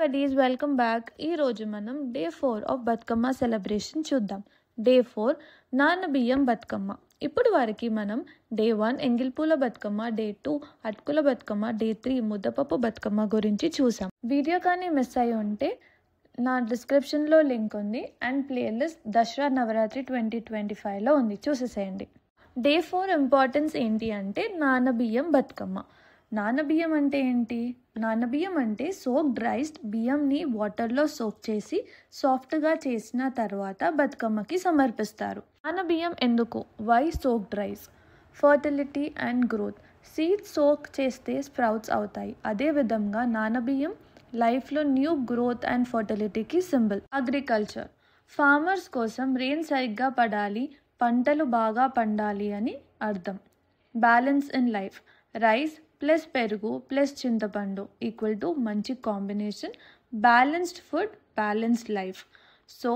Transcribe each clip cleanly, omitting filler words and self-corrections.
buddies, welcome back. ఈ రోజు మనం డే 4 ఆఫ్ బతుకమ్మ సెలబ్రేషన్ చూద్దాం. డే 4 నాన్న బియ్యం బతుకమ్మ. ఇప్పుడు వరకు మనం డే 1 ఎంగిల్పూల బతుకమ్మ, డే 2 అటుకుల బతుకమ్మ, డే 3 ముద్దపప్పు బతుకమ్మ గురించి చూసాం. వీడియో కానీ మిస్ అయ్యి ఉంటే నా డిస్క్రిప్షన్లో లింక్ ఉంది అండ్ ప్లేలిస్ట్ దసరా నవరాత్రి 2025లో ఉంది, చూసేసేయండి. డే 4 ఇంపార్టెన్స్ ఏంటి అంటే నానబియ్యం బతుకమ్మ. నానబియ్యం అంటే ఏంటి? నానబియ్యం అంటే సోక్డ్ రైస్డ్ బియ్యంని వాటర్లో సోక్ చేసి సాఫ్ట్గా చేసిన తర్వాత బతుకమ్మకి సమర్పిస్తారు. నానబియ్యం ఎందుకు? Why soaked rice? Fertility and growth. Seeds soak చేస్తే స్ప్రౌట్స్ అవుతాయి. అదేవిధంగా నానబియ్యం లైఫ్లో న్యూ గ్రోత్ అండ్ ఫర్టిలిటీకి సింబల్. అగ్రికల్చర్. ఫార్మర్స్ కోసం రెయిన్ సరిగ్గా పడాలి, పంటలు బాగా పండాలి అని అర్థం. Balance in life. Rice plus పెరుగు ప్లస్ చింతపండు ఈక్వల్ టు మంచి combination. Balanced food, balanced life. So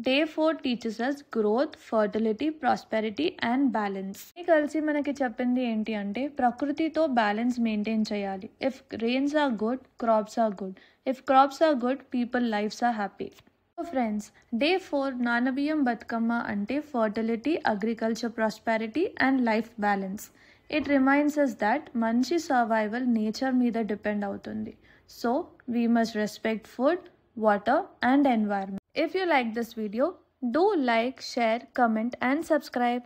day 4 teaches us growth, fertility, prosperity and balance. కలిసి మనకి చెప్పింది ఏంటి అంటే ప్రకృతితో బ్యాలెన్స్ మెయింటైన్ చేయాలి. If rains are good, crops are good. If crops are good, people lives are happy. So friends, day 4 నానబియ్యం బతుకమ్మ అంటే fertility, agriculture, prosperity and life balance. It reminds us that manchi survival nature మీద depend అవుతుంది. So we must respect food, water and environment. If you like this video, do like, share, comment and subscribe.